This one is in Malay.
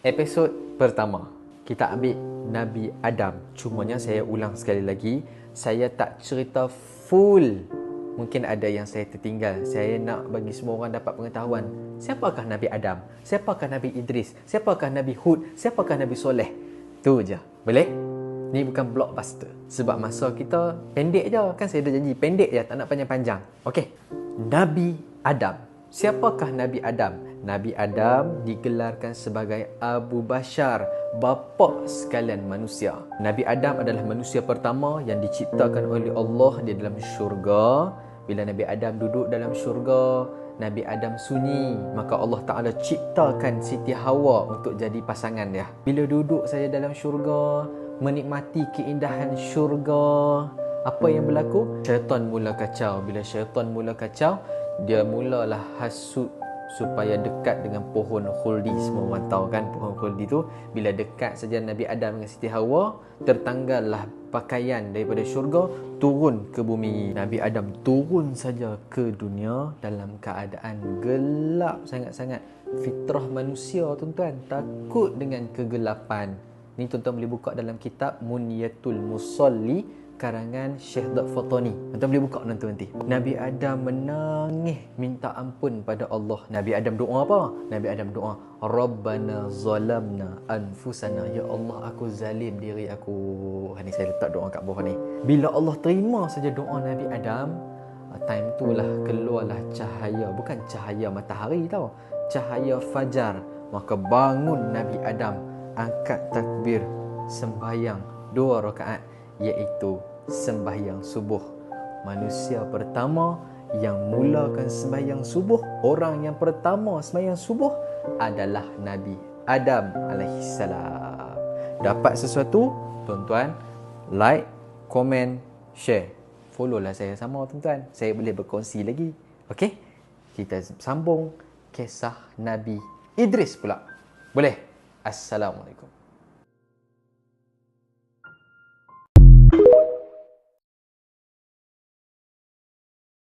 Episod pertama, kita ambil Nabi Adam. Cumanya saya ulang sekali lagi, saya tak cerita full. Mungkin ada yang saya tertinggal. Saya nak bagi semua orang dapat pengetahuan. Siapakah Nabi Adam? Siapakah Nabi Idris? Siapakah Nabi Hud? Siapakah Nabi Soleh? Tu je. Boleh? Ni bukan blockbuster. Sebab masa kita pendek je. Kan saya dah janji pendek je, tak nak panjang-panjang. Okey. Nabi Adam. Siapakah Nabi Adam? Nabi Adam digelarkan sebagai Abu Bashar, bapa sekalian manusia. Nabi Adam adalah manusia pertama yang diciptakan oleh Allah di dalam syurga. Bila Nabi Adam duduk dalam syurga, Nabi Adam sunyi, maka Allah Ta'ala ciptakan Siti Hawa untuk jadi pasangan dia. Bila duduk saya dalam syurga, menikmati keindahan syurga, apa yang berlaku? Syaitan mula kacau. Bila syaitan mula kacau, dia mulalah hasut supaya dekat dengan pohon khuldi. Semua orang tahu kan pohon khuldi tu, bila dekat saja Nabi Adam dengan Siti Hawa, tertanggallah pakaian daripada syurga turun ke bumi. Nabi Adam turun saja ke dunia dalam keadaan gelap sangat-sangat. Fitrah manusia tuan-tuan, takut dengan kegelapan. Ni tuan-tuan boleh buka dalam kitab Munyatul Musalli karangan Syekh Dr. Fatani. Tuan-tuan boleh buka nanti. Nabi Adam menangis minta ampun pada Allah. Nabi Adam doa apa? Nabi Adam doa, Rabbana zalamna anfusana. Ya Allah, aku zalim diri aku. Ni saya letak doa kat bawah ni. Bila Allah terima saja doa Nabi Adam, time itulah keluarlah cahaya. Bukan cahaya matahari tau, cahaya fajar. Maka bangun Nabi Adam, angkat takbir, sembahyang 2 rakaat, iaitu sembahyang subuh. Manusia pertama yang mulakan sembahyang subuh, orang yang pertama sembahyang subuh adalah Nabi Adam alaihissalam. Dapat sesuatu, tuan-tuan, like, komen, share. Follow lah saya sama tuan-tuan. Saya boleh berkongsi lagi. Okey? Kita sambung kisah Nabi Idris pula. Boleh? Assalamualaikum.